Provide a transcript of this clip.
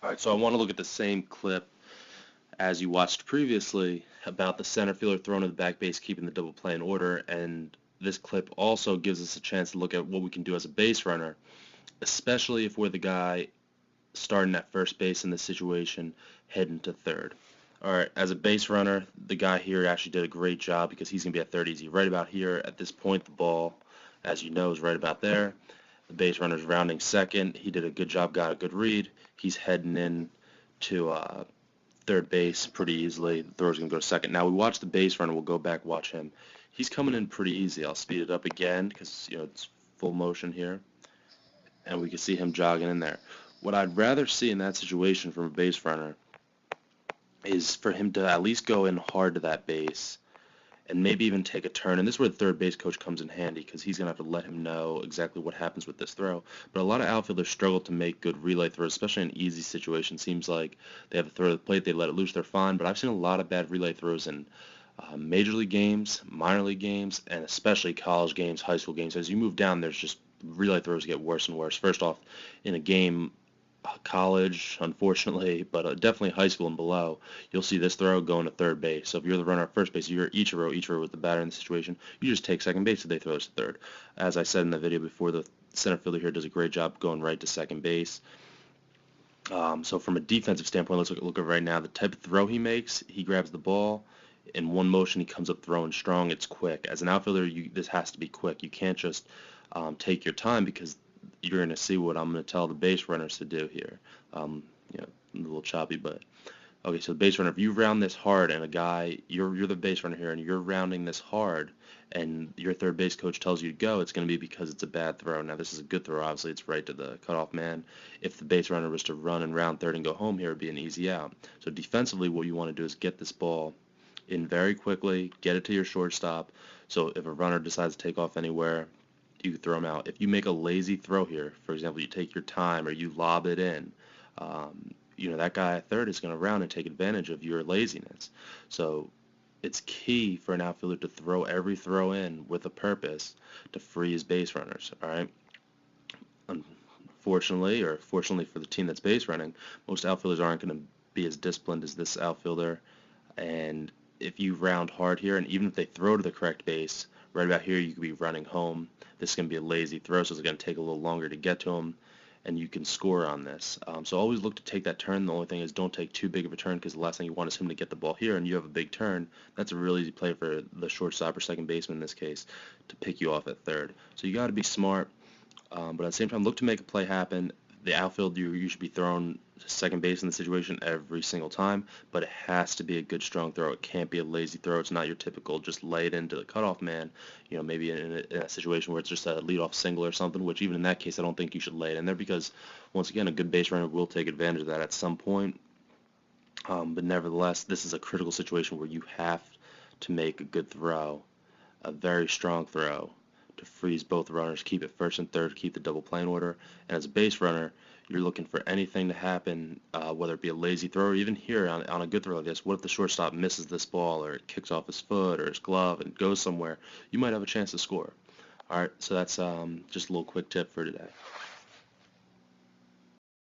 All right, so I want to look at the same clip as you watched previously about the center fielder throwing to the back base, keeping the double play in order, and this clip also gives us a chance to look at what we can do as a base runner, especially if we're the guy starting at first base in this situation, heading to third. All right, as a base runner, the guy here actually did a great job because he's going to be at third easy. Right about here, at this point, the ball, as you know, is right about there. The base runner's rounding second. He did a good job, got a good read. He's heading in to third base pretty easily. The throw's going to go to second. Now we watch the base runner. We'll go back, watch him. He's coming in pretty easy. I'll speed it up again because, it's full motion here. And we can see him jogging in there. What I'd rather see in that situation from a base runner is for him to at least go in hard to that base and maybe even take a turn. And this is where the third base coach comes in handy because he's going to have to let him know exactly what happens with this throw. But a lot of outfielders struggle to make good relay throws, especially in easy situations. Seems like they have a throw to the plate, they let it loose, they're fine. But I've seen a lot of bad relay throws in major league games, minor league games, and especially college games, high school games. As you move down, there's just relay throws get worse and worse. First off, in a game, college, unfortunately, but definitely high school and below, you'll see this throw going to third base. So if you're the runner at first base, you're Ichiro with the batter in the situation, you just take second base if they throw this to third. As I said in the video before, the center fielder here does a great job going right to second base. So from a defensive standpoint, let's look at right now. The type of throw he makes, he grabs the ball. In one motion, he comes up throwing strong. It's quick. As an outfielder, this has to be quick. You can't just take your time because you're going to see what I'm going to tell the base runners to do here. A little choppy, but okay. So the base runner, if you round this hard, and a guy, you're the base runner here, and you're rounding this hard, and your third base coach tells you to go, it's going to be because it's a bad throw. Now this is a good throw. Obviously, it's right to the cutoff man. If the base runner was to run and round third and go home here, it'd be an easy out. So defensively, what you want to do is get this ball in very quickly, get it to your shortstop. So if a runner decides to take off anywhere, you throw them out. If you make a lazy throw here, for example, you take your time or you lob it in, that guy at third is going to round and take advantage of your laziness. So it's key for an outfielder to throw every throw in with a purpose to free his base runners. All right. Unfortunately, or fortunately for the team that's base running, most outfielders aren't going to be as disciplined as this outfielder. And if you round hard here, and even if they throw to the correct base, right about here you could be running home. This is going to be a lazy throw, so it's going to take a little longer to get to him, and you can score on this. So always look to take that turn. The only thing is don't take too big of a turn because the last thing you want is him to get the ball here and you have a big turn. That's a really easy play for the shortstop or second baseman in this case to pick you off at third. So you got to be smart, but at the same time look to make a play happen. The outfield, you should be throwing second base in the situation every single time, but it has to be a good strong throw. It can't be a lazy throw. It's not your typical just lay it into the cutoff man, maybe in a situation where it's just a leadoff single or something, which even in that case I don't think you should lay it in there because once again a good base runner will take advantage of that at some point. But nevertheless, this is a critical situation where you have to make a good throw, a very strong throw, to freeze both runners, keep it first and third, keep the double play in order. And as a base runner, you're looking for anything to happen, whether it be a lazy throw or even here on a good throw like this. What if the shortstop misses this ball or it kicks off his foot or his glove and goes somewhere? You might have a chance to score. All right, so that's just a little quick tip for today.